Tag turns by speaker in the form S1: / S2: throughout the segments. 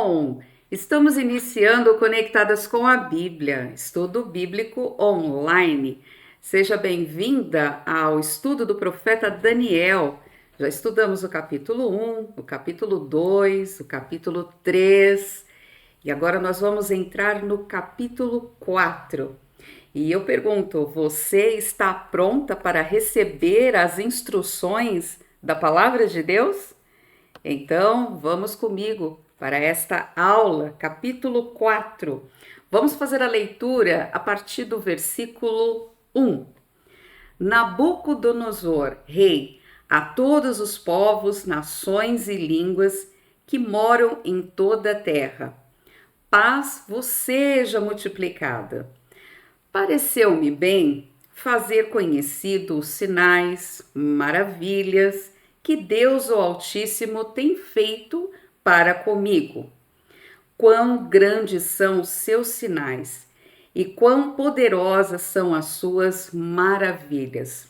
S1: Shalom! Estamos iniciando Conectadas com a Bíblia, estudo bíblico online. Seja bem-vinda ao estudo do profeta Daniel. Já estudamos o capítulo 1, o capítulo 2, o capítulo 3 e agora nós vamos entrar no capítulo 4. E eu pergunto, você está pronta para receber as instruções da palavra de Deus? Então, vamos comigo para esta aula, capítulo 4. Vamos fazer a leitura a partir do versículo 1. Nabucodonosor, rei, a todos os povos, nações e línguas que moram em toda a terra. Paz vos seja multiplicada. Pareceu-me bem fazer conhecido os sinais, maravilhas que Deus o Altíssimo tem feito para comigo. Quão grandes são os seus sinais e quão poderosas são as suas maravilhas.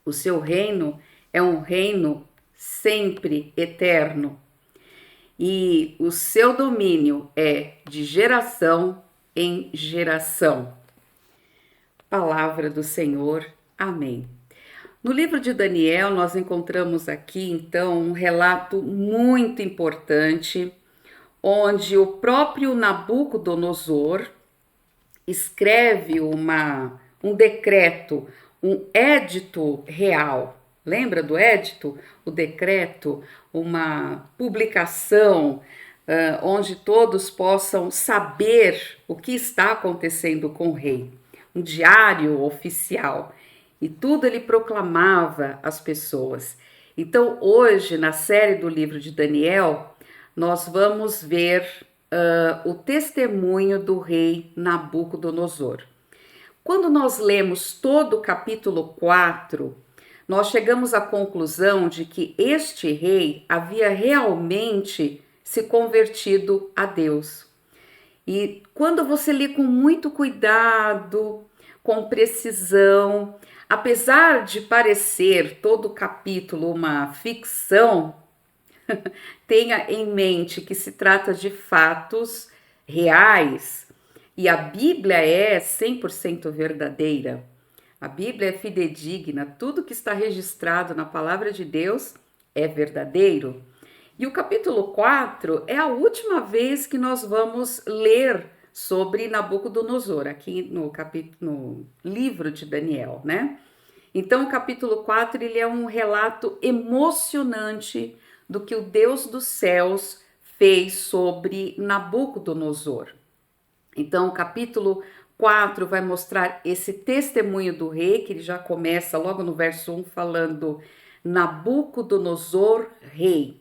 S1: O seu reino é um reino sempre eterno e o seu domínio é de geração em geração. Palavra do Senhor. Amém. No livro de Daniel, nós encontramos aqui, então, um relato muito importante, onde o próprio Nabucodonosor escreve um decreto, um édito real. Lembra do édito? O decreto, uma publicação onde todos possam saber o que está acontecendo com o rei. Um diário oficial. E tudo ele proclamava às pessoas. Então, hoje, na série do livro de Daniel, nós vamos ver o testemunho do rei Nabucodonosor. Quando nós lemos todo o capítulo 4, nós chegamos à conclusão de que este rei havia realmente se convertido a Deus. E quando você lê com muito cuidado, com precisão, apesar de parecer todo o capítulo uma ficção, tenha em mente que se trata de fatos reais e a Bíblia é 100% verdadeira. A Bíblia é fidedigna, tudo que está registrado na palavra de Deus é verdadeiro. E o capítulo 4 é a última vez que nós vamos ler sobre Nabucodonosor, aqui no livro de Daniel, né? Então, o capítulo 4 ele é um relato emocionante do que o Deus dos céus fez sobre Nabucodonosor. Então, o capítulo 4 vai mostrar esse testemunho do rei, que ele já começa logo no verso 1 falando Nabucodonosor, rei.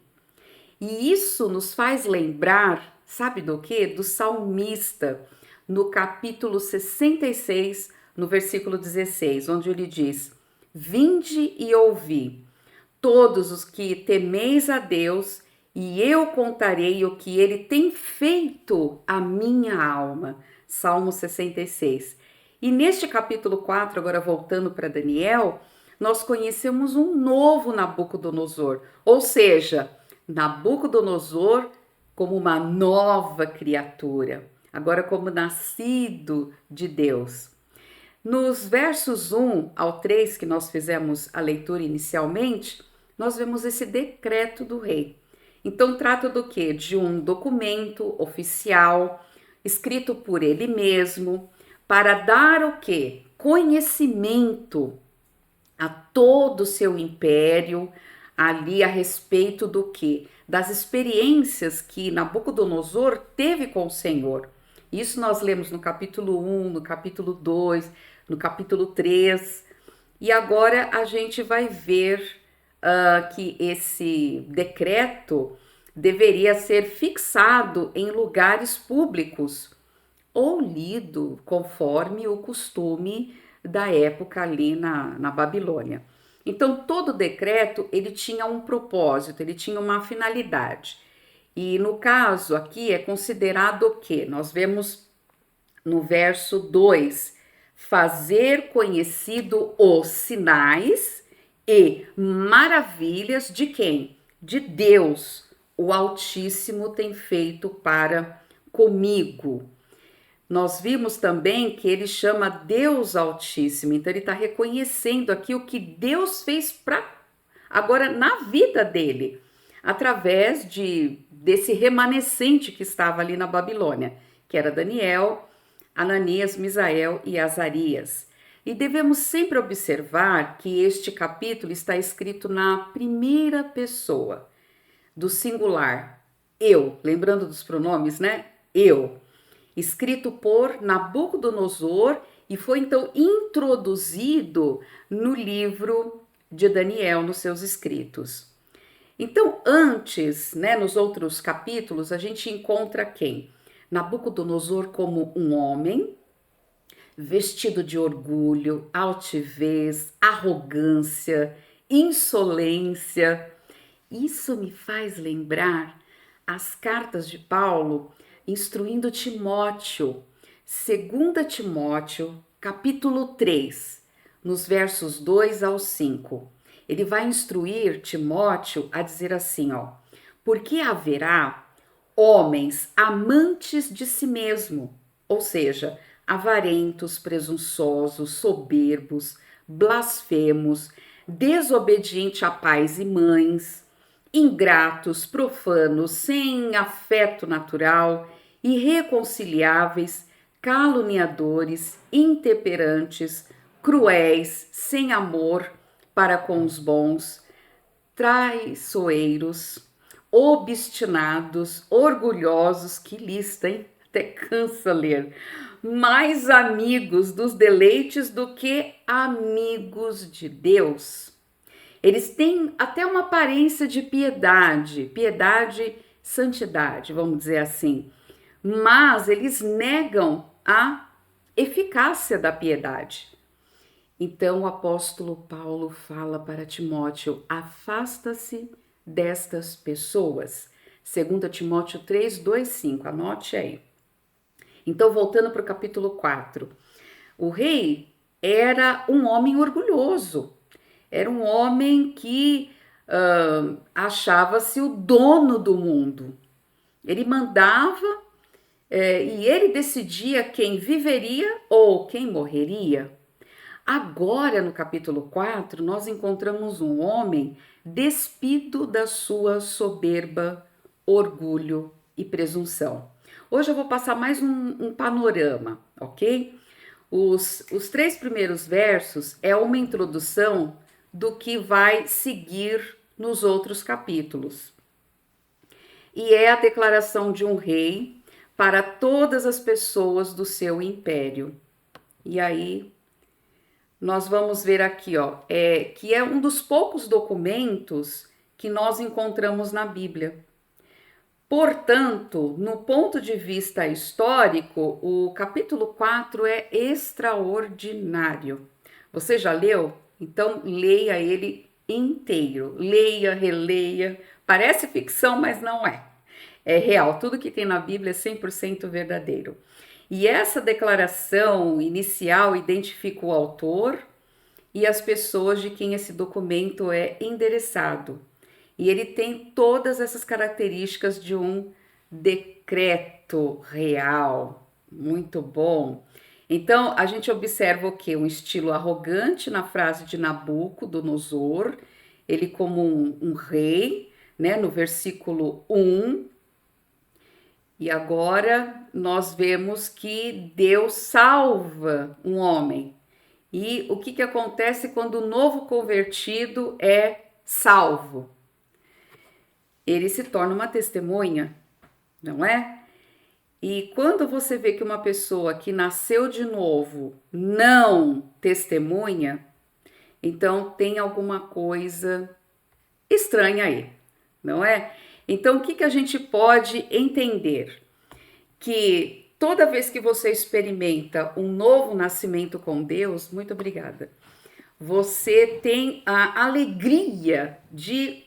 S1: E isso nos faz lembrar, sabe do quê? Do salmista, no capítulo 66, no versículo 16, onde ele diz: Vinde e ouvi, todos os que temeis a Deus, e eu contarei o que ele tem feito à minha alma. Salmo 66. E neste capítulo 4, agora voltando para Daniel, nós conhecemos um novo Nabucodonosor, ou seja, Nabucodonosor como uma nova criatura, agora como nascido de Deus. Nos versos 1 ao 3, que nós fizemos a leitura inicialmente, nós vemos esse decreto do rei. Então, trata do quê? De um documento oficial, escrito por ele mesmo, para dar o quê? Conhecimento a todo o seu império, ali a respeito do que? Das experiências que Nabucodonosor teve com o Senhor. Isso nós lemos no capítulo 1, no capítulo 2, no capítulo 3. E agora a gente vai ver que esse decreto deveria ser fixado em lugares públicos ou lido conforme o costume da época ali na Babilônia. Então, todo decreto, ele tinha um propósito, ele tinha uma finalidade. E no caso aqui é considerado o quê? Nós vemos no verso 2, fazer conhecido os sinais e maravilhas de quem? De Deus, o Altíssimo tem feito para comigo. Nós vimos também que ele chama Deus Altíssimo, então ele está reconhecendo aqui o que Deus fez para agora na vida dele, através desse remanescente que estava ali na Babilônia, que era Daniel, Ananias, Misael e Azarias. E devemos sempre observar que este capítulo está escrito na primeira pessoa, do singular, eu, lembrando dos pronomes, né? Eu, escrito por Nabucodonosor e foi então introduzido no livro de Daniel, nos seus escritos. Então, antes, né, nos outros capítulos, a gente encontra quem? Nabucodonosor como um homem vestido de orgulho, altivez, arrogância, insolência. Isso me faz lembrar as cartas de Paulo instruindo Timóteo, 2 Timóteo, capítulo 3, nos versos 2 ao 5. Ele vai instruir Timóteo a dizer assim, ó: porque haverá homens amantes de si mesmo, ou seja, avarentos, presunçosos, soberbos, blasfemos, desobedientes a pais e mães, ingratos, profanos, sem afeto natural, irreconciliáveis, caluniadores, intemperantes, cruéis, sem amor para com os bons, traiçoeiros, obstinados, orgulhosos, que lista, hein? Até cansa ler. Mais amigos dos deleites do que amigos de Deus. Eles têm até uma aparência de piedade, santidade, vamos dizer assim, mas eles negam a eficácia da piedade. Então o apóstolo Paulo fala para Timóteo: afasta-se destas pessoas. 2 Timóteo 3, 2, 5, anote aí. Então, voltando para o capítulo 4, o rei era um homem orgulhoso, era um homem que achava-se o dono do mundo. Ele mandava e ele decidia quem viveria ou quem morreria. Agora, no capítulo 4, nós encontramos um homem despido da sua soberba, orgulho e presunção. Hoje eu vou passar mais um panorama, ok? Os 3 primeiros versos é uma introdução do que vai seguir nos outros capítulos. E é a declaração de um rei para todas as pessoas do seu império. E aí nós vamos ver aqui, ó, que é um dos poucos documentos que nós encontramos na Bíblia. Portanto, no ponto de vista histórico, o capítulo 4 é extraordinário. Você já leu? Então, leia ele inteiro. Leia, releia. Parece ficção, mas não é. É real. Tudo que tem na Bíblia é 100% verdadeiro. E essa declaração inicial identifica o autor e as pessoas de quem esse documento é endereçado. E ele tem todas essas características de um decreto real. Muito bom. Então, a gente observa o quê? Um estilo arrogante na frase de Nabucodonosor, ele como um rei, né, no versículo 1. E agora nós vemos que Deus salva um homem. E o que acontece quando o novo convertido é salvo? Ele se torna uma testemunha, não é? E quando você vê que uma pessoa que nasceu de novo não testemunha, então tem alguma coisa estranha aí, não é? Então, o que a gente pode entender? Que toda vez que você experimenta um novo nascimento com Deus, muito obrigada, você tem a alegria de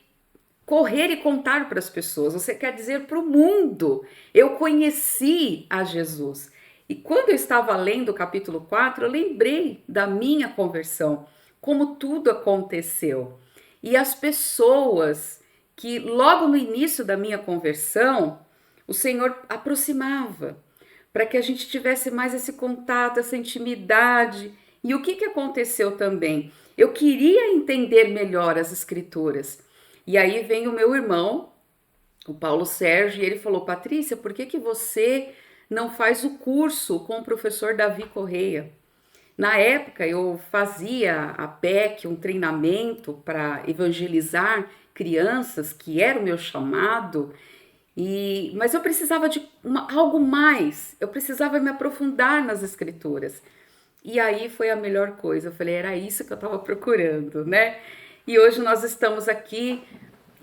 S1: correr e contar para as pessoas. Você quer dizer para o mundo: eu conheci a Jesus. E quando eu estava lendo o capítulo 4, eu lembrei da minha conversão, como tudo aconteceu. E as pessoas que logo no início da minha conversão, o Senhor aproximava, para que a gente tivesse mais esse contato, essa intimidade. E o que que aconteceu também? Eu queria entender melhor as escrituras. E aí vem o meu irmão, o Paulo Sérgio, e ele falou: Patrícia, por que que você não faz o curso com o professor Davi Correia? Na época eu fazia a PEC, um treinamento para evangelizar crianças, que era o meu chamado, mas eu precisava de algo mais, eu precisava me aprofundar nas escrituras. E aí foi a melhor coisa, eu falei, era isso que eu estava procurando, né? E hoje nós estamos aqui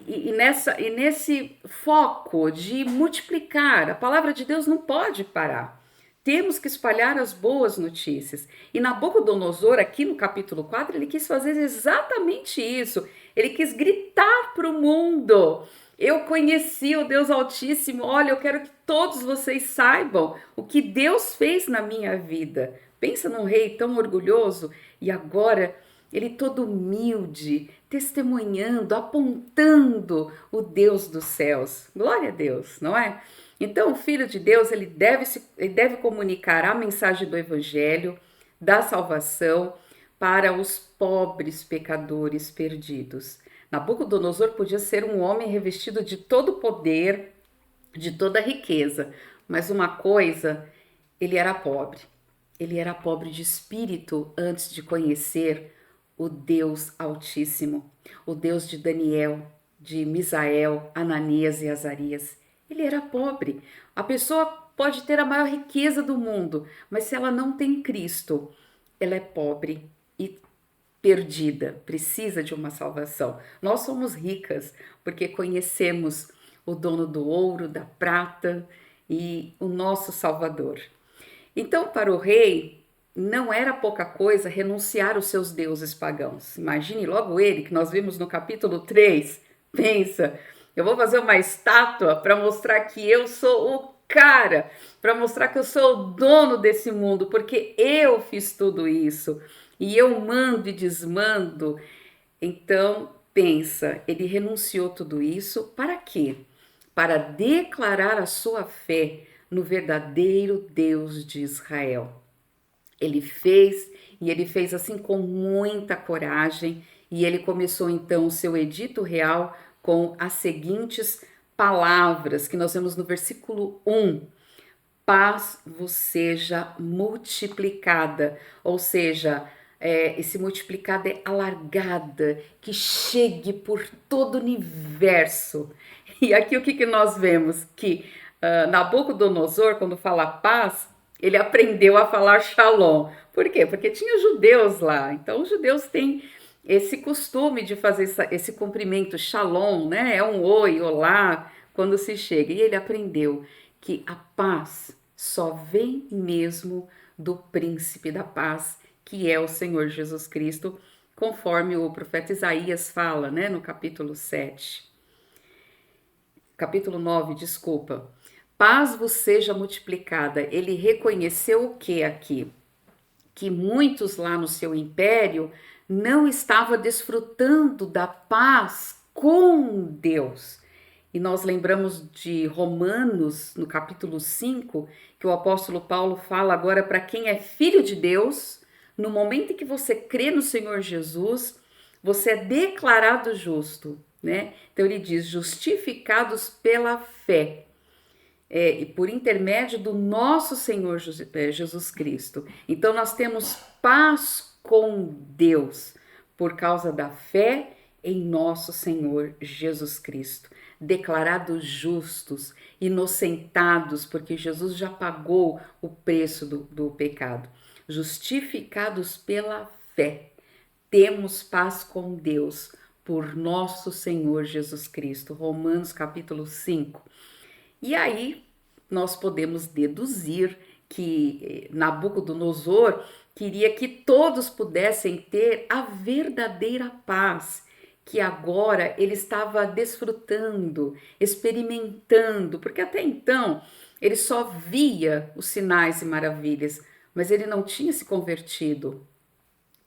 S1: e nesse foco de multiplicar. A palavra de Deus não pode parar. Temos que espalhar as boas notícias. E Nabucodonosor, aqui no capítulo 4, ele quis fazer exatamente isso. Ele quis gritar para o mundo: eu conheci o Deus Altíssimo, olha, eu quero que todos vocês saibam o que Deus fez na minha vida. Pensa num rei tão orgulhoso e agora ele todo humilde, testemunhando, apontando o Deus dos céus. Glória a Deus, não é? Então, o Filho de Deus, ele deve comunicar a mensagem do Evangelho, da salvação, para os pobres pecadores perdidos. Nabucodonosor podia ser um homem revestido de todo poder, de toda riqueza, mas uma coisa, ele era pobre. Ele era pobre de espírito antes de conhecer o Deus Altíssimo, o Deus de Daniel, de Misael, Ananias e Azarias. Ele era pobre. A pessoa pode ter a maior riqueza do mundo, mas se ela não tem Cristo, ela é pobre e perdida, precisa de uma salvação. Nós somos ricas porque conhecemos o dono do ouro, da prata e o nosso Salvador. Então, para o rei, não era pouca coisa renunciar aos seus deuses pagãos. Imagine logo ele, que nós vimos no capítulo 3. Pensa, eu vou fazer uma estátua para mostrar que eu sou o cara, para mostrar que eu sou o dono desse mundo, porque eu fiz tudo isso e eu mando e desmando. Então, pensa, ele renunciou tudo isso para quê? Para declarar a sua fé no verdadeiro Deus de Israel. Ele fez, e ele fez assim com muita coragem, e ele começou então o seu edito real com as seguintes palavras que nós vemos no versículo 1. Paz vos seja multiplicada, ou seja, esse multiplicado é alargada, que chegue por todo o universo. E aqui o que nós vemos? Que Nabucodonosor, quando fala paz, ele aprendeu a falar shalom. Por quê? Porque tinha judeus lá. Então, os judeus têm esse costume de fazer esse cumprimento shalom, né? É um oi, olá, quando se chega. E ele aprendeu que a paz só vem mesmo do príncipe da paz, que é o Senhor Jesus Cristo, conforme o profeta Isaías fala, né, no capítulo 7. Capítulo 9, desculpa. Paz vos seja multiplicada. Ele reconheceu o que aqui? Que muitos lá no seu império não estavam desfrutando da paz com Deus. E nós lembramos de Romanos, no capítulo 5, que o apóstolo Paulo fala agora para quem é filho de Deus, no momento em que você crê no Senhor Jesus, você é declarado justo, né? Então ele diz, justificados pela fé. E por intermédio do nosso Senhor Jesus Cristo. Então nós temos paz com Deus por causa da fé em nosso Senhor Jesus Cristo. Declarados justos, inocentados, porque Jesus já pagou o preço do pecado. Justificados pela fé. Temos paz com Deus por nosso Senhor Jesus Cristo. Romanos capítulo 5. E aí nós podemos deduzir que Nabucodonosor queria que todos pudessem ter a verdadeira paz, que agora ele estava desfrutando, experimentando, porque até então ele só via os sinais e maravilhas, mas ele não tinha se convertido.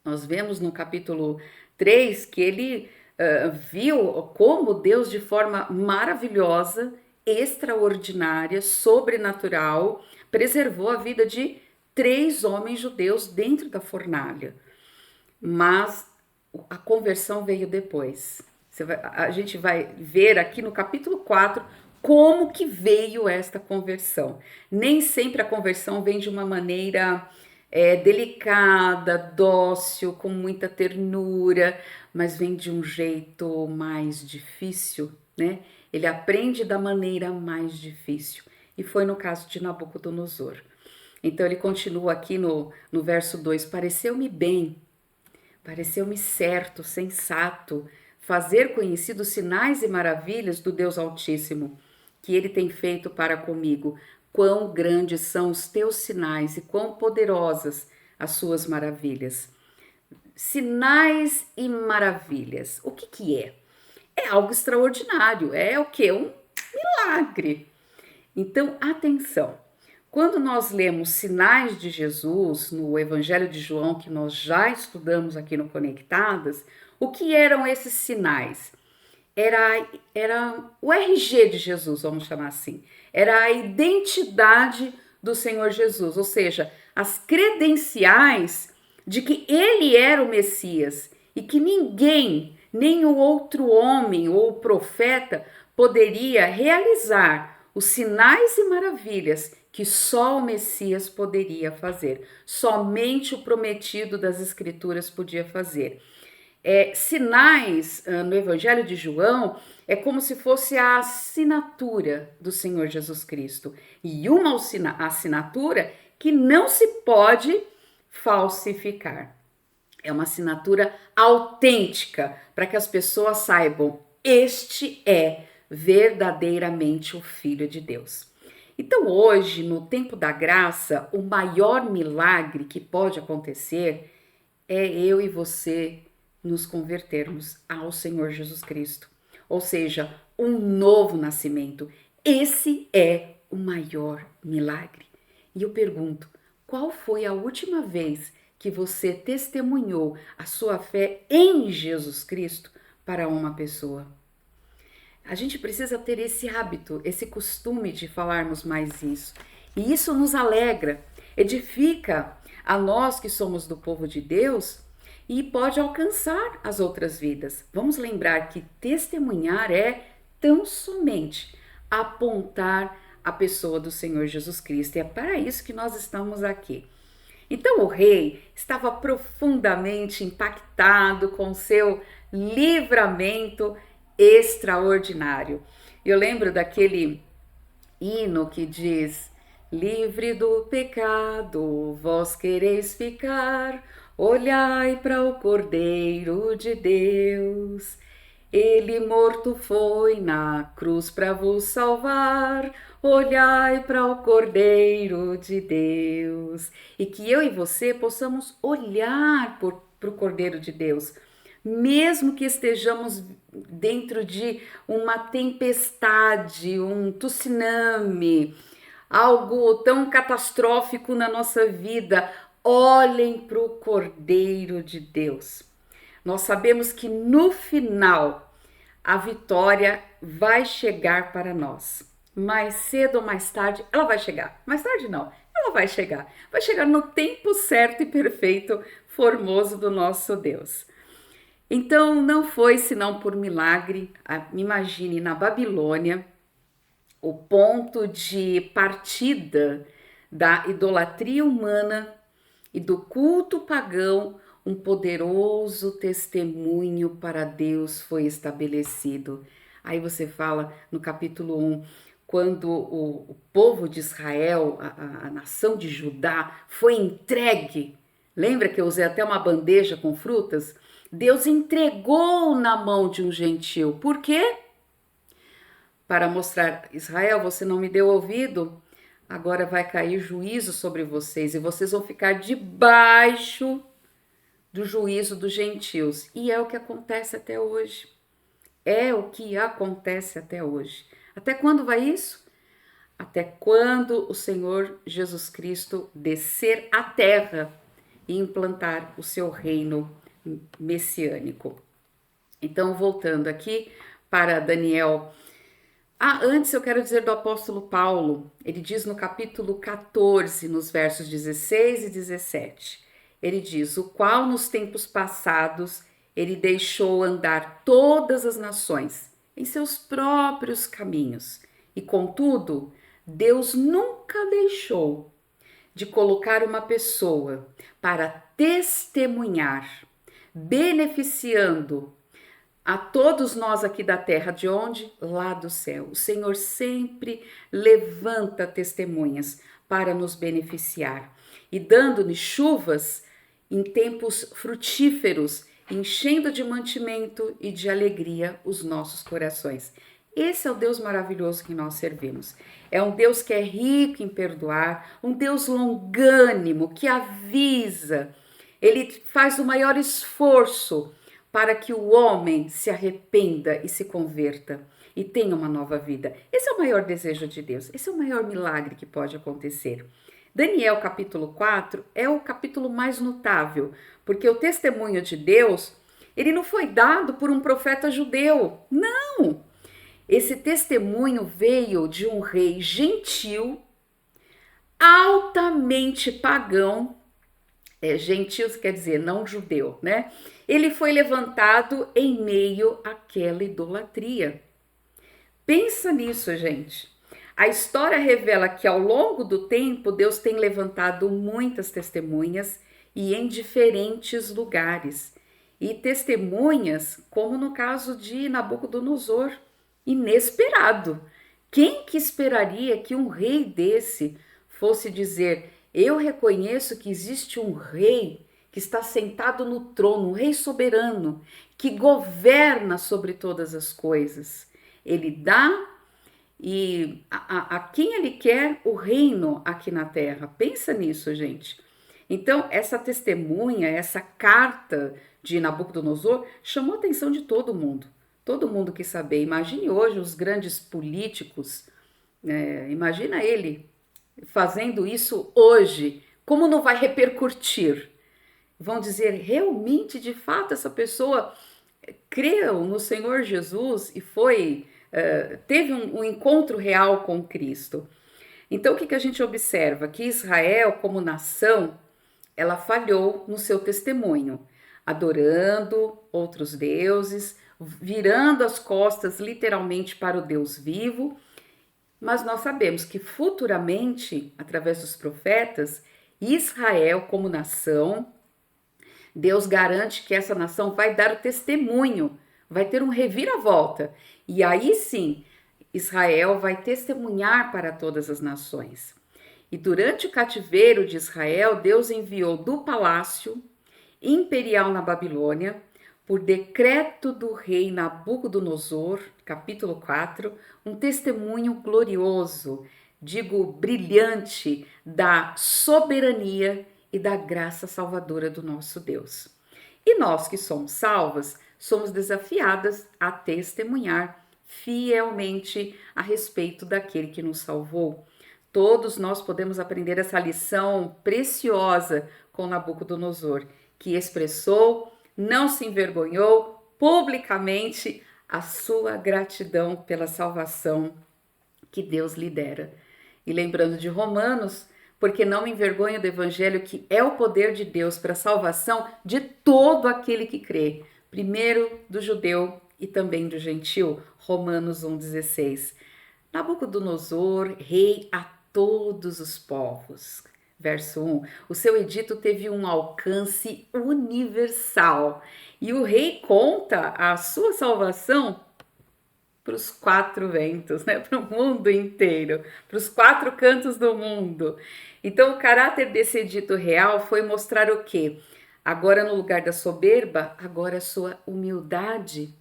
S1: Nós vemos no capítulo 3 que ele viu como Deus, de forma maravilhosa, extraordinária, sobrenatural, preservou a vida de 3 homens judeus dentro da fornalha. Mas a conversão veio depois. A gente vai ver aqui no capítulo 4 como que veio esta conversão. Nem sempre a conversão vem de uma maneira delicada, dócil, com muita ternura, mas vem de um jeito mais difícil, né? Ele aprende da maneira mais difícil. E foi no caso de Nabucodonosor. Então ele continua aqui no verso 2: pareceu-me bem, pareceu-me certo, sensato, fazer conhecidos sinais e maravilhas do Deus Altíssimo, que ele tem feito para comigo. Quão grandes são os teus sinais e quão poderosas as suas maravilhas. Sinais e maravilhas. O que é? É algo extraordinário. É o quê? Um milagre. Então, atenção. Quando nós lemos sinais de Jesus no Evangelho de João, que nós já estudamos aqui no Conectadas, o que eram esses sinais? Era o RG de Jesus, vamos chamar assim. Era a identidade do Senhor Jesus, ou seja, as credenciais de que ele era o Messias e que ninguém, nem o outro homem ou profeta, poderia realizar os sinais e maravilhas que só o Messias poderia fazer. Somente o prometido das Escrituras podia fazer. Sinais no Evangelho de João é como se fosse a assinatura do Senhor Jesus Cristo. E uma assinatura que não se pode falsificar. É uma assinatura autêntica para que as pessoas saibam: este é verdadeiramente o Filho de Deus. Então hoje, no tempo da graça, o maior milagre que pode acontecer é eu e você nos convertermos ao Senhor Jesus Cristo. Ou seja, um novo nascimento. Esse é o maior milagre. E eu pergunto, qual foi a última vez que você testemunhou a sua fé em Jesus Cristo para uma pessoa? A gente precisa ter esse hábito, esse costume de falarmos mais isso. E isso nos alegra, edifica a nós que somos do povo de Deus e pode alcançar as outras vidas. Vamos lembrar que testemunhar é tão somente apontar a pessoa do Senhor Jesus Cristo. E é para isso que nós estamos aqui. Então o rei estava profundamente impactado com seu livramento extraordinário. Eu lembro daquele hino que diz: livre do pecado, vós quereis ficar, olhai para o Cordeiro de Deus. Ele morto foi na cruz para vos salvar, olhai para o Cordeiro de Deus. E que eu e você possamos olhar para o Cordeiro de Deus, mesmo que estejamos dentro de uma tempestade, um tsunami, algo tão catastrófico na nossa vida, olhem para o Cordeiro de Deus. Nós sabemos que no final a vitória vai chegar para nós. Mais cedo ou mais tarde ela vai chegar. Mais tarde não, ela vai chegar. Vai chegar no tempo certo e perfeito, formoso do nosso Deus. Então não foi senão por milagre. Imagine, na Babilônia, o ponto de partida da idolatria humana e do culto pagão, um poderoso testemunho para Deus foi estabelecido. Aí você fala no capítulo 1, quando o povo de Israel, a nação de Judá, foi entregue. Lembra que eu usei até uma bandeja com frutas? Deus entregou na mão de um gentil. Por quê? Para mostrar: Israel, você não me deu ouvido, agora vai cair juízo sobre vocês e vocês vão ficar debaixo do juízo dos gentios. E é o que acontece até hoje. É o que acontece até hoje. Até quando vai isso? Até quando o Senhor Jesus Cristo descer à terra e implantar o seu reino messiânico. Então, voltando aqui para Daniel. Antes eu quero dizer do apóstolo Paulo. Ele diz no capítulo 14, nos versos 16 e 17. Ele diz: o qual nos tempos passados ele deixou andar todas as nações em seus próprios caminhos. E contudo, Deus nunca deixou de colocar uma pessoa para testemunhar, beneficiando a todos nós aqui da terra, de onde? Lá do céu. O Senhor sempre levanta testemunhas para nos beneficiar e dando-nos chuvas em tempos frutíferos, enchendo de mantimento e de alegria os nossos corações. Esse é o Deus maravilhoso que nós servimos. É um Deus que é rico em perdoar, um Deus longânimo, que avisa. Ele faz o maior esforço para que o homem se arrependa e se converta e tenha uma nova vida. Esse é o maior desejo de Deus, esse é o maior milagre que pode acontecer. Daniel capítulo 4 é o capítulo mais notável, porque o testemunho de Deus, ele não foi dado por um profeta judeu, não! Esse testemunho veio de um rei gentil, altamente pagão, gentil quer dizer não judeu, né? Ele foi levantado em meio àquela idolatria. Pensa nisso, gente. A história revela que ao longo do tempo Deus tem levantado muitas testemunhas e em diferentes lugares. E testemunhas, como no caso de Nabucodonosor, inesperado. Quem que esperaria que um rei desse fosse dizer: eu reconheço que existe um rei que está sentado no trono, um rei soberano, que governa sobre todas as coisas. Ele dá e a quem ele quer o reino aqui na terra. Pensa nisso, gente. Então, essa testemunha, essa carta de Nabucodonosor chamou a atenção de todo mundo. Todo mundo quis saber. Imagine hoje os grandes políticos, imagina ele fazendo isso hoje. Como não vai repercutir? Vão dizer, realmente, de fato, essa pessoa creu no Senhor Jesus e teve um encontro real com Cristo. Então, o que a gente observa? Que Israel, como nação, ela falhou no seu testemunho, adorando outros deuses, virando as costas literalmente para o Deus vivo. Mas nós sabemos que futuramente, através dos profetas, Israel, como nação, Deus garante que essa nação vai dar o testemunho, vai ter um reviravolta. E aí sim, Israel vai testemunhar para todas as nações. E durante o cativeiro de Israel, Deus enviou do palácio imperial na Babilônia, por decreto do rei Nabucodonosor, capítulo 4, um testemunho glorioso, digo brilhante, da soberania e da graça salvadora do nosso Deus. E nós que somos salvas, somos desafiadas a testemunhar fielmente a respeito daquele que nos salvou. Todos nós podemos aprender essa lição preciosa com Nabucodonosor, que expressou, não se envergonhou publicamente a sua gratidão pela salvação que Deus lhe dera. E lembrando de Romanos, porque não me envergonho do evangelho, que é o poder de Deus para a salvação de todo aquele que crê, primeiro do judeu e também do gentil, Romanos 1,16. Nabucodonosor, rei a todos os povos. Verso 1, o seu edito teve um alcance universal e o rei conta a sua salvação para os quatro ventos, né? Para o mundo inteiro, para os quatro cantos do mundo. Então, o caráter desse edito real foi mostrar o quê? Agora, no lugar da soberba, agora a sua humildade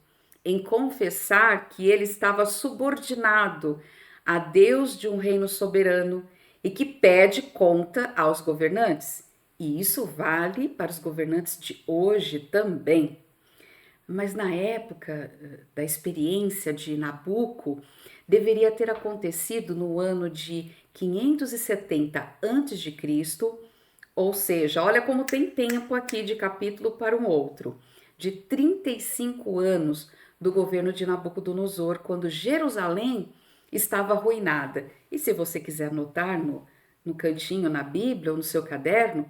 S1: em confessar que ele estava subordinado a Deus de um reino soberano e que pede conta aos governantes. E isso vale para os governantes de hoje também. Mas na época da experiência de Nabuco, deveria ter acontecido no ano de 570 a.C., ou seja, olha como tem tempo aqui de capítulo para um outro. de 35 anos do governo de Nabucodonosor, quando Jerusalém estava arruinada. E se você quiser anotar no cantinho na Bíblia ou no seu caderno,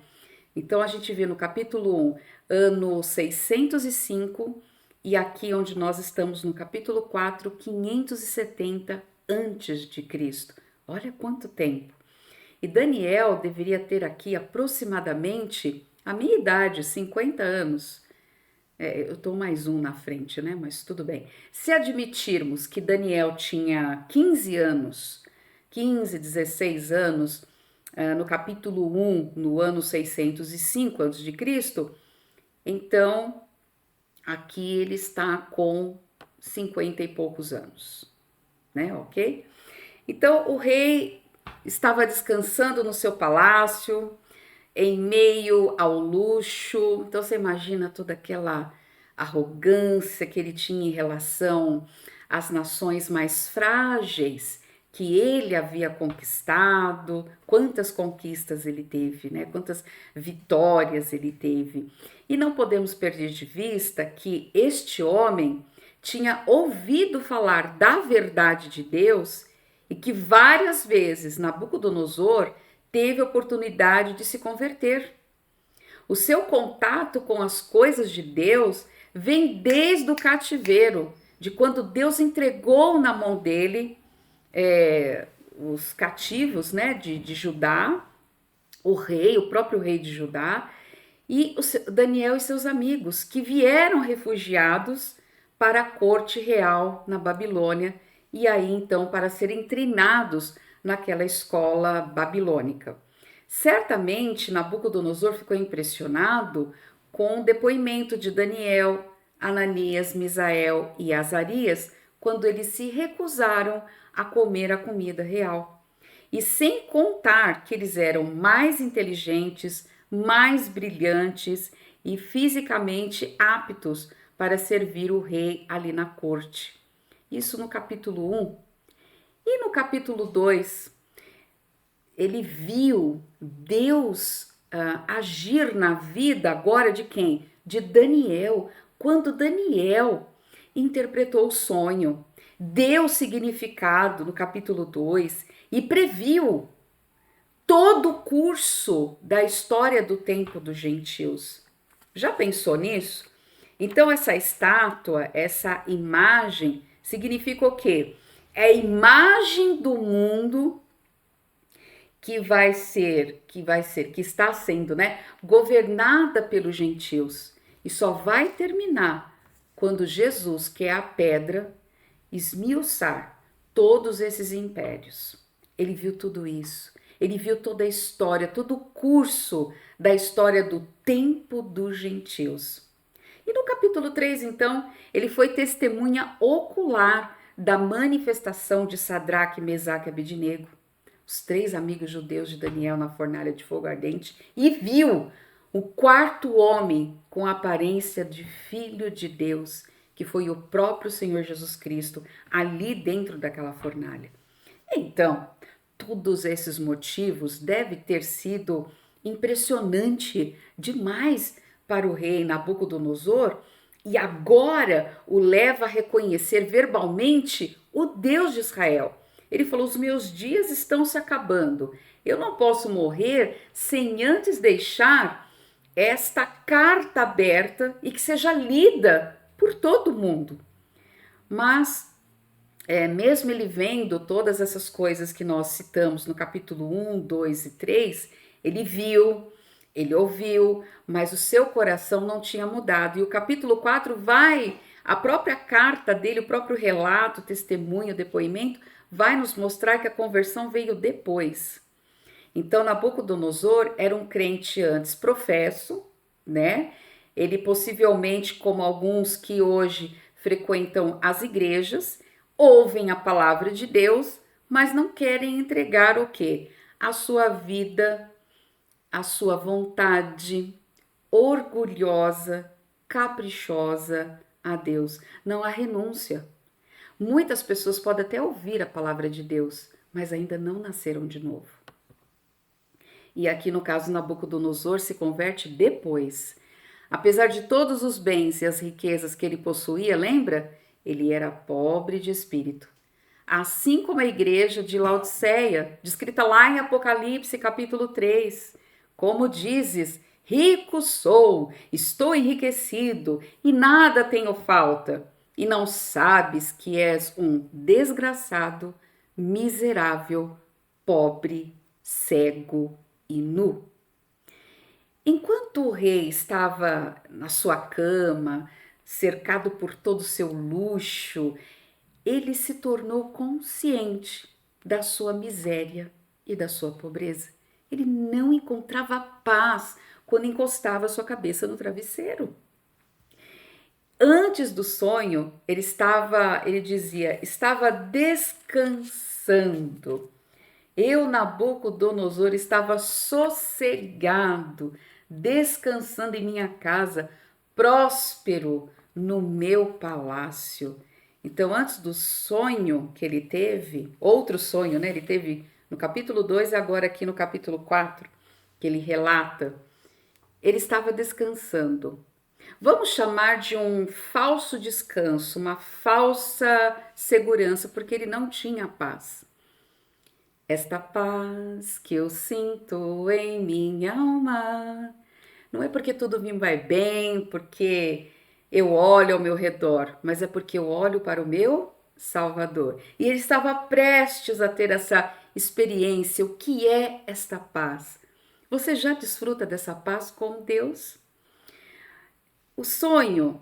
S1: então a gente vê no capítulo 1, ano 605, e aqui onde nós estamos no capítulo 4, 570 antes de Cristo. Olha quanto tempo. E Daniel deveria ter aqui aproximadamente a minha idade, 50 anos. Eu estou mais um na frente, né? Mas tudo bem. Se admitirmos que Daniel tinha 15 anos, 15, 16 anos, no capítulo 1, no ano 605 a.C., então aqui ele está com 50 e poucos anos, né? Ok? Então o rei estava descansando no seu palácio, em meio ao luxo. Então você imagina toda aquela arrogância que ele tinha em relação às nações mais frágeis que ele havia conquistado, quantas conquistas ele teve, né? Quantas vitórias ele teve. E não podemos perder de vista que este homem tinha ouvido falar da verdade de Deus e que várias vezes Nabucodonosor teve a oportunidade de se converter. O seu contato com as coisas de Deus vem desde o cativeiro, de quando Deus entregou na mão dele os cativos, né, de Judá, o próprio rei de Judá, e Daniel e seus amigos, que vieram refugiados para a corte real na Babilônia, e aí então para serem treinados naquela escola babilônica. Certamente Nabucodonosor ficou impressionado com o depoimento de Daniel, Ananias, Misael e Azarias, quando eles se recusaram a comer a comida real. E sem contar que eles eram mais inteligentes, mais brilhantes e fisicamente aptos para servir o rei ali na corte. Isso no capítulo 1. E no capítulo 2, ele viu Deus agir na vida agora de quem? De Daniel. Quando Daniel interpretou o sonho, deu significado no capítulo 2 e previu todo o curso da história do tempo dos gentios. Já pensou nisso? Então essa estátua, essa imagem, significa o quê? É a imagem do mundo que está sendo, né, governada pelos gentios. E só vai terminar quando Jesus, que é a pedra, esmiuçar todos esses impérios. Ele viu tudo isso. Ele viu toda a história, todo o curso da história do tempo dos gentios. E no capítulo 3, então, ele foi testemunha ocular da manifestação de Sadraque, Mesaque e Abednego, os 3 amigos judeus de Daniel na fornalha de fogo ardente, e viu o quarto homem com a aparência de filho de Deus, que foi o próprio Senhor Jesus Cristo, ali dentro daquela fornalha. Então, todos esses motivos devem ter sido impressionante demais para o rei Nabucodonosor, e agora o leva a reconhecer verbalmente o Deus de Israel. Ele falou: os meus dias estão se acabando, eu não posso morrer sem antes deixar esta carta aberta e que seja lida por todo mundo. Mas mesmo ele vendo todas essas coisas que nós citamos no capítulo 1, 2 e 3, ele viu, ele ouviu, mas o seu coração não tinha mudado. E o capítulo 4 a própria carta dele, o próprio relato, testemunho, depoimento, vai nos mostrar que a conversão veio depois. Então, Nabucodonosor era um crente antes professo, né? Ele possivelmente, como alguns que hoje frequentam as igrejas, ouvem a palavra de Deus, mas não querem entregar o quê? A sua vida, a sua vontade orgulhosa, caprichosa a Deus. Não há renúncia. Muitas pessoas podem até ouvir a palavra de Deus, mas ainda não nasceram de novo. E aqui no caso Nabucodonosor se converte depois. Apesar de todos os bens e as riquezas que ele possuía, lembra? Ele era pobre de espírito. Assim como a igreja de Laodiceia, descrita lá em Apocalipse capítulo 3. Como dizes, rico sou, estou enriquecido e nada tenho falta. E não sabes que és um desgraçado, miserável, pobre, cego e nu. Enquanto o rei estava na sua cama, cercado por todo o seu luxo, ele se tornou consciente da sua miséria e da sua pobreza. Ele não encontrava paz quando encostava sua cabeça no travesseiro. Antes do sonho, ele dizia, estava descansando. Eu, Nabucodonosor, estava sossegado, descansando em minha casa, próspero no meu palácio. Então, antes do sonho que ele teve, outro sonho, né? Ele teve no capítulo 2 e agora aqui no capítulo 4, que ele relata, ele estava descansando. Vamos chamar de um falso descanso, uma falsa segurança, porque ele não tinha paz. Esta paz que eu sinto em minha alma, não é porque tudo me vai bem, porque eu olho ao meu redor, mas é porque eu olho para o meu Salvador. E ele estava prestes a ter essa experiência. O que é esta paz? Você já desfruta dessa paz com Deus? O sonho,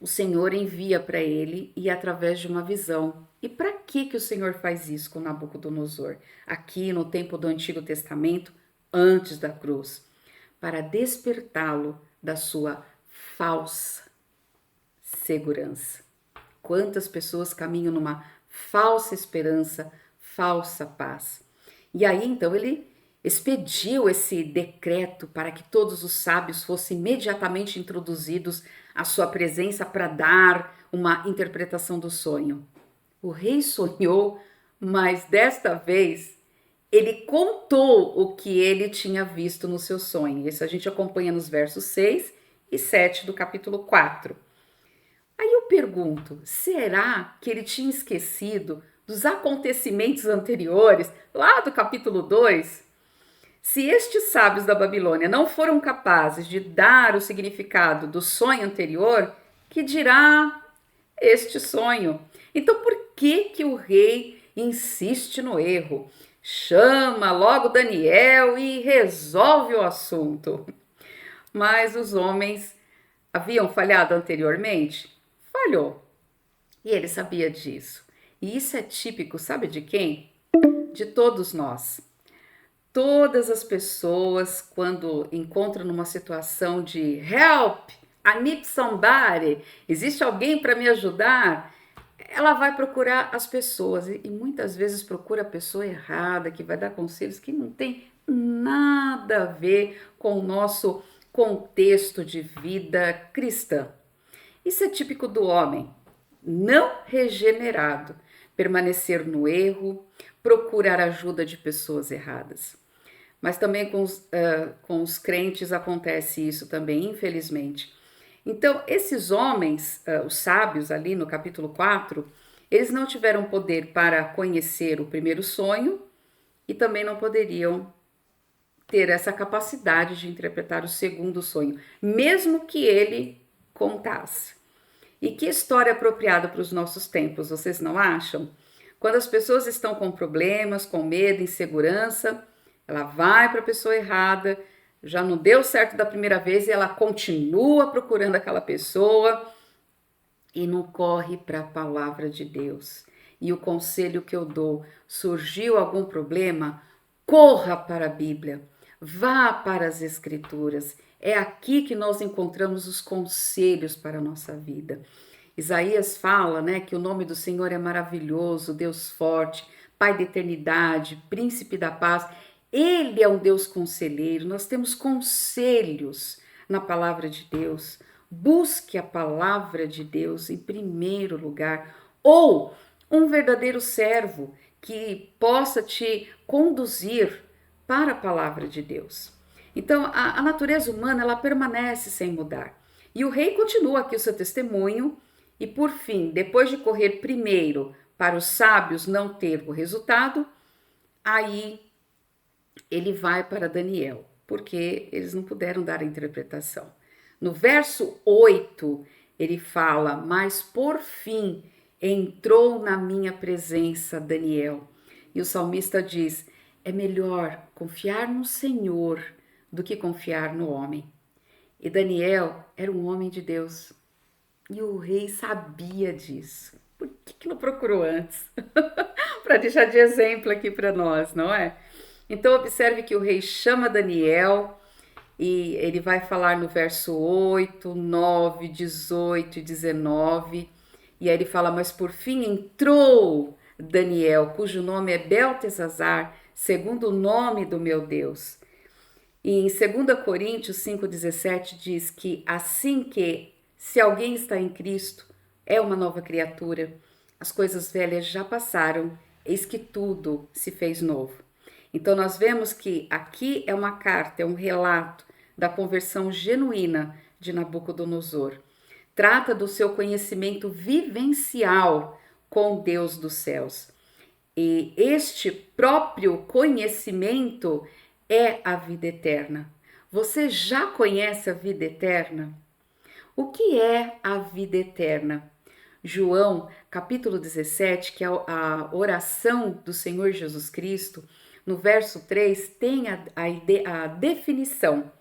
S1: o Senhor envia para ele e através de uma visão. E para que o Senhor faz isso com Nabucodonosor? Aqui no tempo do Antigo Testamento, antes da cruz, para despertá-lo da sua falsa segurança. Quantas pessoas caminham numa falsa esperança, falsa paz. E aí então ele expediu esse decreto para que todos os sábios fossem imediatamente introduzidos à sua presença para dar uma interpretação do sonho. O rei sonhou, mas desta vez ele contou o que ele tinha visto no seu sonho. Isso a gente acompanha nos versos 6 e 7 do capítulo 4. Aí eu pergunto, será que ele tinha esquecido dos acontecimentos anteriores, lá do capítulo 2? Se estes sábios da Babilônia não foram capazes de dar o significado do sonho anterior, que dirá este sonho? Então por que o rei insiste no erro? Chama logo Daniel e resolve o assunto. Mas os homens haviam falhado anteriormente? Falhou. E ele sabia disso. E isso é típico, sabe de quem? De todos nós. Todas as pessoas, quando encontram numa situação de help, I need somebody, existe alguém para me ajudar, ela vai procurar as pessoas e muitas vezes procura a pessoa errada, que vai dar conselhos que não tem nada a ver com o nosso contexto de vida cristã. Isso é típico do homem, não regenerado, permanecer no erro, procurar ajuda de pessoas erradas. Mas também com os crentes acontece isso também, infelizmente. Então, esses homens, os sábios ali no capítulo 4, eles não tiveram poder para conhecer o primeiro sonho e também não poderiam ter essa capacidade de interpretar o segundo sonho, mesmo que ele contasse. E que história apropriada para os nossos tempos, vocês não acham? Quando as pessoas estão com problemas, com medo, insegurança, ela vai para a pessoa errada, já não deu certo da primeira vez e ela continua procurando aquela pessoa e não corre para a palavra de Deus. E o conselho que eu dou, surgiu algum problema, corra para a Bíblia, vá para as Escrituras. É aqui que nós encontramos os conselhos para a nossa vida. Isaías fala, né, que o nome do Senhor é maravilhoso, Deus forte, Pai da eternidade, Príncipe da paz. Ele é um Deus conselheiro. Nós temos conselhos na palavra de Deus. Busque a palavra de Deus em primeiro lugar, ou um verdadeiro servo que possa te conduzir para a palavra de Deus. Então, a natureza humana, ela permanece sem mudar. E o rei continua aqui o seu testemunho, e por fim, depois de correr primeiro para os sábios não ter o resultado, aí ele vai para Daniel, porque eles não puderam dar a interpretação. No verso 8, ele fala: Mas por fim entrou na minha presença Daniel. E o salmista diz: É melhor confiar no Senhor do que confiar no homem. E Daniel era um homem de Deus. E o rei sabia disso. Por que não procurou antes? Para deixar de exemplo aqui para nós, não é? Então, observe que o rei chama Daniel e ele vai falar no verso 8, 9, 18 e 19. E aí ele fala: Mas por fim entrou Daniel, cujo nome é Beltesazar, segundo o nome do meu Deus. E em 2 Coríntios 5,17 diz que assim que, se alguém está em Cristo, é uma nova criatura, as coisas velhas já passaram, eis que tudo se fez novo. Então nós vemos que aqui é uma carta, é um relato da conversão genuína de Nabucodonosor. Trata do seu conhecimento vivencial com Deus dos céus. E este próprio conhecimento é a vida eterna. Você já conhece a vida eterna? O que é a vida eterna? João, capítulo 17, que é a oração do Senhor Jesus Cristo, no verso 3, tem a definição.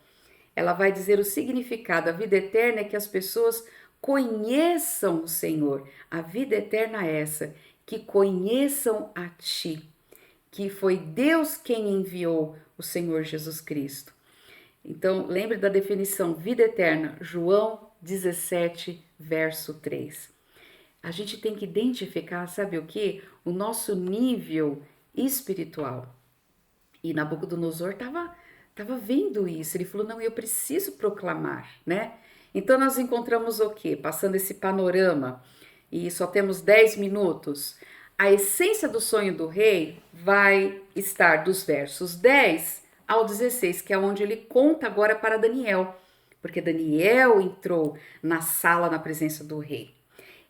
S1: Ela vai dizer o significado. A vida eterna é que as pessoas conheçam o Senhor. A vida eterna é essa, que conheçam a Ti, que foi Deus quem enviou o Senhor Jesus Cristo. Então, lembre da definição, vida eterna, João 17, verso 3. A gente tem que identificar, sabe o que? O nosso nível espiritual. E Nabucodonosor estava vendo isso. Ele falou: não, eu preciso proclamar, né? Então nós encontramos o quê? Passando esse panorama, e só temos 10 minutos. A essência do sonho do rei vai estar dos versos 10 ao 16, que é onde ele conta agora para Daniel, porque Daniel entrou na sala na presença do rei.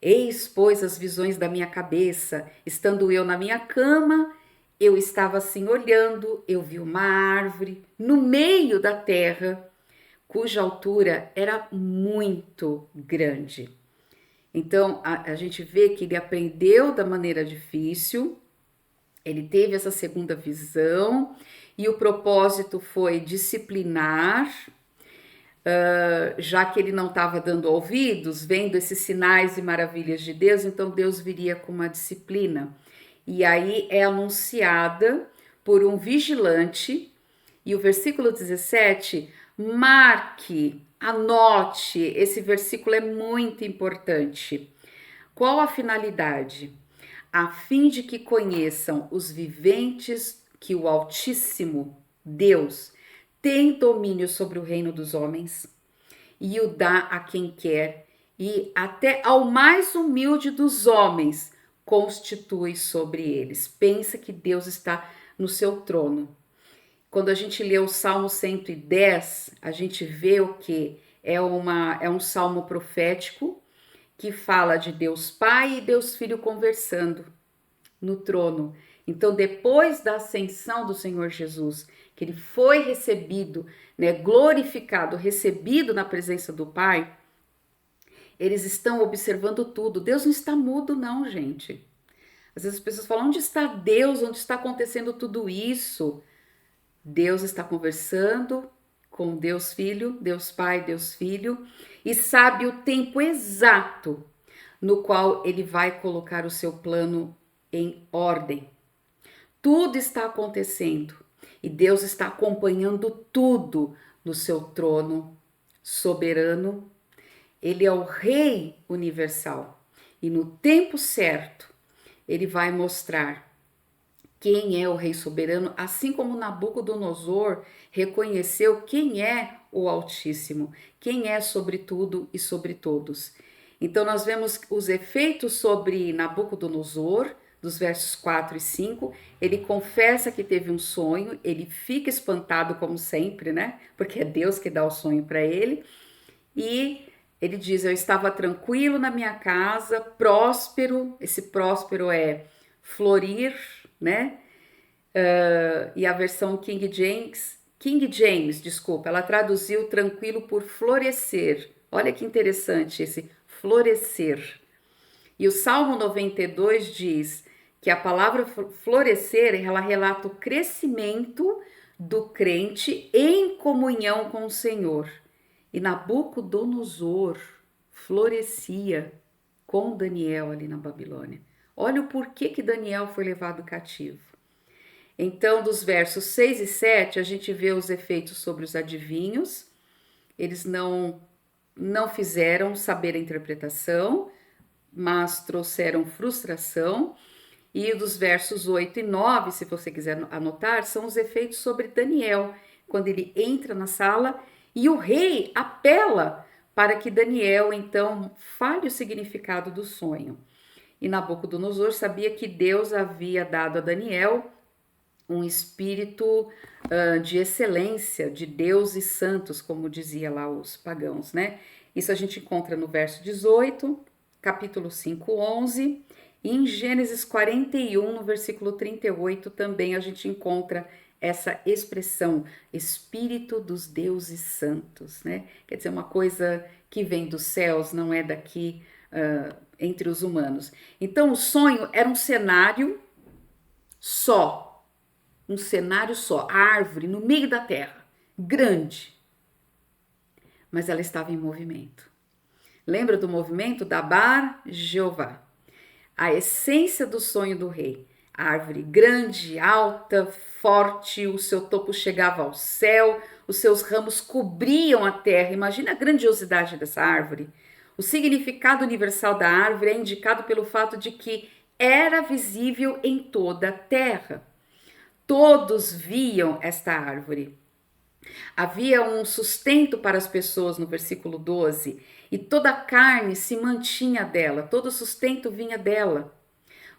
S1: Eis, pois, as visões da minha cabeça, estando eu na minha cama, eu estava assim olhando, eu vi uma árvore no meio da terra, cuja altura era muito grande. Então, a gente vê que ele aprendeu da maneira difícil, ele teve essa segunda visão, e o propósito foi disciplinar, já que ele não estava dando ouvidos, vendo esses sinais e maravilhas de Deus, então Deus viria com uma disciplina. E aí é anunciada por um vigilante, e o versículo 17, marque, anote, esse versículo é muito importante. Qual a finalidade? A fim de que conheçam os viventes que o Altíssimo, Deus, tem domínio sobre o reino dos homens e o dá a quem quer, e até ao mais humilde dos homens constitui sobre eles. Pensa que Deus está no seu trono. Quando a gente lê o Salmo 110, a gente vê o que? É um salmo profético que fala de Deus Pai e Deus Filho conversando no trono. Então, depois da ascensão do Senhor Jesus, que ele foi recebido, né, glorificado, recebido na presença do Pai, eles estão observando tudo. Deus não está mudo, não, gente. Às vezes as pessoas falam: onde está Deus? Onde está acontecendo tudo isso? Deus está conversando com Deus Filho, Deus Pai, Deus Filho, e sabe o tempo exato no qual ele vai colocar o seu plano em ordem. Tudo está acontecendo e Deus está acompanhando tudo no seu trono soberano. Ele é o Rei universal e no tempo certo ele vai mostrar quem é o Rei soberano, assim como Nabucodonosor reconheceu quem é o Altíssimo, quem é sobre tudo e sobre todos. Então nós vemos os efeitos sobre Nabucodonosor dos versos 4 e 5, ele confessa que teve um sonho, ele fica espantado como sempre, né? Porque é Deus que dá o sonho para ele. E ele diz: eu estava tranquilo na minha casa, próspero. Esse próspero é florir, né? E a versão King James, desculpa, ela traduziu tranquilo por florescer. Olha que interessante esse florescer. E o Salmo 92 diz que a palavra florescer, ela relata o crescimento do crente em comunhão com o Senhor. E Nabucodonosor florescia com Daniel ali na Babilônia. Olha o porquê que Daniel foi levado cativo. Então, dos versos 6 e 7, a gente vê os efeitos sobre os adivinhos. Eles não fizeram saber a interpretação, mas trouxeram frustração. E dos versos 8 e 9, se você quiser anotar, são os efeitos sobre Daniel, quando ele entra na sala e o rei apela para que Daniel, então, fale o significado do sonho. E Nabucodonosor sabia que Deus havia dado a Daniel um espírito de excelência, de deuses santos, como dizia lá os pagãos, né? Isso a gente encontra no verso 18, capítulo 5, 11, e em Gênesis 41, no versículo 38, também a gente encontra essa expressão, espírito dos deuses santos, né? Quer dizer, uma coisa que vem dos céus, não é daqui entre os humanos. Então, o sonho era um cenário só, a árvore no meio da terra, grande, mas ela estava em movimento. Lembra do movimento da Bar Jeová? A essência do sonho do rei. A árvore grande, alta, forte, o seu topo chegava ao céu, os seus ramos cobriam a terra. Imagina a grandiosidade dessa árvore. O significado universal da árvore é indicado pelo fato de que era visível em toda a terra. Todos viam esta árvore. Havia um sustento para as pessoas no versículo 12, e toda a carne se mantinha dela, todo o sustento vinha dela.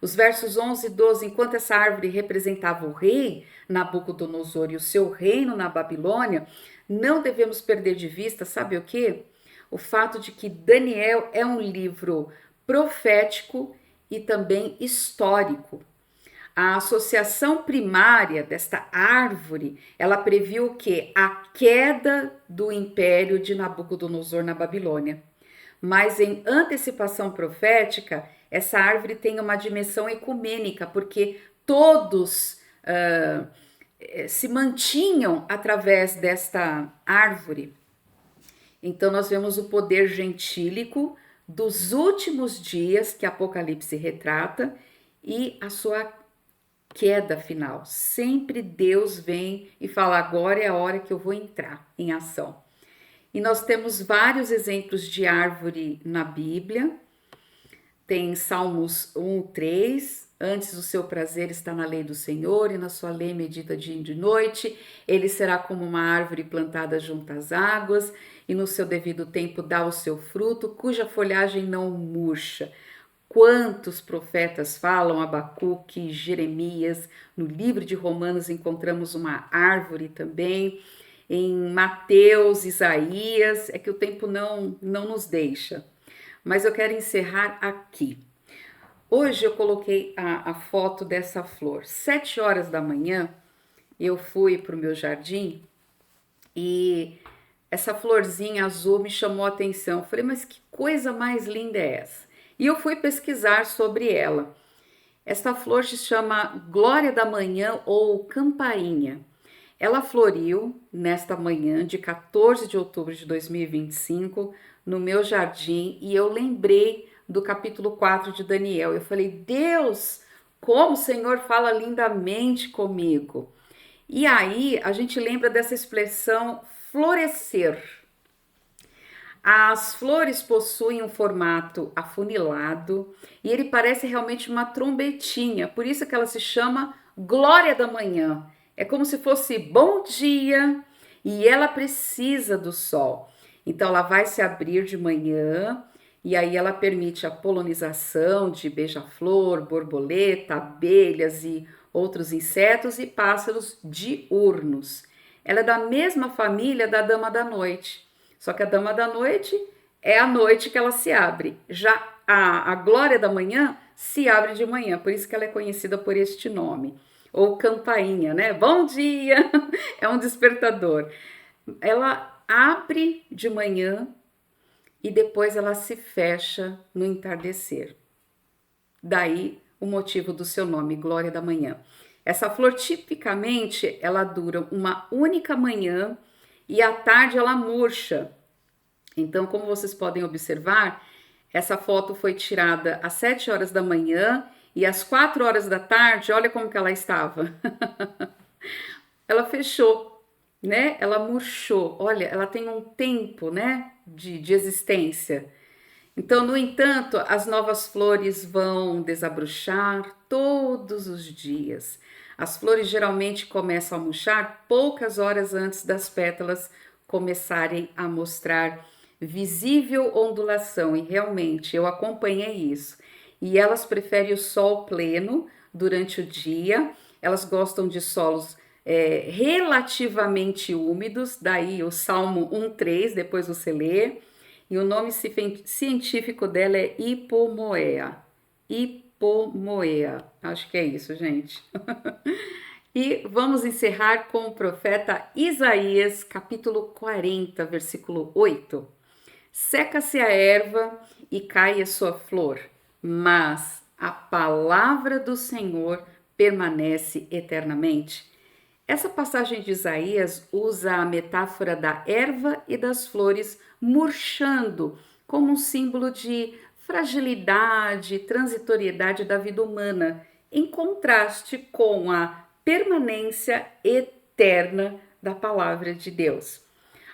S1: Os versos 11 e 12, enquanto essa árvore representava o rei Nabucodonosor e o seu reino na Babilônia, não devemos perder de vista, sabe o quê? O fato de que Daniel é um livro profético e também histórico. A associação primária desta árvore, ela previu o quê? A queda do império de Nabucodonosor na Babilônia. Mas em antecipação profética, essa árvore tem uma dimensão ecumênica, porque todos se mantinham através desta árvore. Então nós vemos o poder gentílico dos últimos dias que Apocalipse retrata e a sua queda final. Sempre Deus vem e fala: agora é a hora que eu vou entrar em ação. E nós temos vários exemplos de árvore na Bíblia. Tem Salmos 1, 3. Antes o seu prazer está na lei do Senhor, e na sua lei medita dia e de noite. Ele será como uma árvore plantada junto às águas, e no seu devido tempo dá o seu fruto, cuja folhagem não murcha. Quantos profetas falam, Abacuque, Jeremias, no livro de Romanos encontramos uma árvore também, em Mateus, Isaías, é que o tempo não nos deixa. Mas eu quero encerrar aqui. Hoje eu coloquei a foto dessa flor. 7 horas da manhã eu fui para o meu jardim e essa florzinha azul me chamou a atenção. Eu falei, mas que coisa mais linda é essa? E eu fui pesquisar sobre ela. Esta flor se chama Glória da Manhã ou Campainha. Ela floriu nesta manhã de 14 de outubro de 2025 no meu jardim e eu lembrei do capítulo 4 de Daniel. Eu falei, Deus, como o Senhor fala lindamente comigo. E aí a gente lembra dessa expressão florescer. As flores possuem um formato afunilado e ele parece realmente uma trombetinha, por isso que ela se chama Glória da Manhã. É como se fosse bom dia e ela precisa do sol. Então ela vai se abrir de manhã e aí ela permite a polinização de beija-flor, borboleta, abelhas e outros insetos e pássaros diurnos. Ela é da mesma família da dama da noite, só que a dama da noite é à noite que ela se abre. Já a glória da manhã se abre de manhã, por isso que ela é conhecida por este nome. Ou campainha, né? Bom dia! É um despertador. Ela abre de manhã e depois ela se fecha no entardecer. Daí o motivo do seu nome, Glória da Manhã. Essa flor tipicamente ela dura uma única manhã e à tarde ela murcha. Então, como vocês podem observar, essa foto foi tirada às 7 horas da manhã e às 4 horas da tarde, olha como que ela estava. Ela fechou, né? Ela murchou. Olha, ela tem um tempo, né, de existência. Então, no entanto, as novas flores vão desabrochar todos os dias. As flores geralmente começam a murchar poucas horas antes das pétalas começarem a mostrar visível ondulação, e realmente eu acompanhei isso. E elas preferem o sol pleno durante o dia, elas gostam de solos relativamente úmidos, daí o Salmo 1:3, depois você lê. E o nome científico dela é Ipomoea. Ipomoea. Acho que é isso, gente. E vamos encerrar com o profeta Isaías, capítulo 40, versículo 8. Seca-se a erva e cai a sua flor, mas a palavra do Senhor permanece eternamente. Essa passagem de Isaías usa a metáfora da erva e das flores murchando como um símbolo de fragilidade, transitoriedade da vida humana, em contraste com a permanência eterna da palavra de Deus.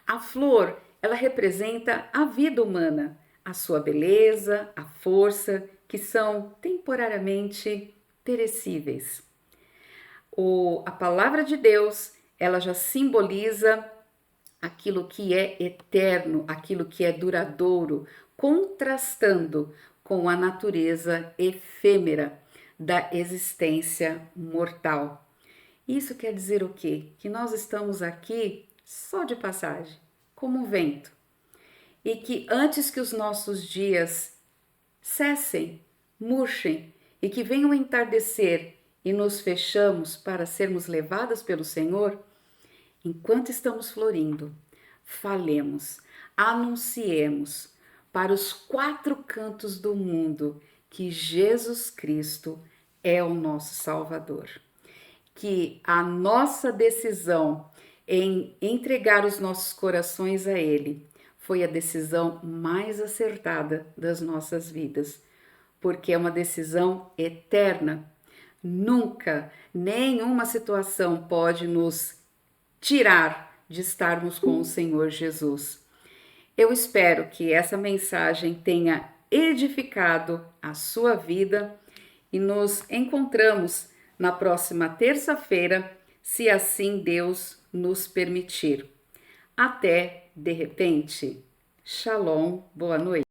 S1: A flor, ela representa a vida humana, a sua beleza, a força, que são temporariamente perecíveis. A palavra de Deus, ela já simboliza aquilo que é eterno, aquilo que é duradouro, contrastando com a natureza efêmera da existência mortal. Isso quer dizer o quê? Que nós estamos aqui só de passagem, como um vento, e que antes que os nossos dias cessem, murchem e que venham entardecer e nos fechamos para sermos levadas pelo Senhor, enquanto estamos florindo, falemos, anunciemos para os 4 cantos do mundo que Jesus Cristo é o nosso Salvador. Que a nossa decisão em entregar os nossos corações a Ele foi a decisão mais acertada das nossas vidas, porque é uma decisão eterna. Nunca, nenhuma situação pode nos tirar de estarmos com o Senhor Jesus. Eu espero que essa mensagem tenha edificado a sua vida e nos encontramos na próxima terça-feira, se assim Deus nos permitir. Até de repente. Shalom, boa noite.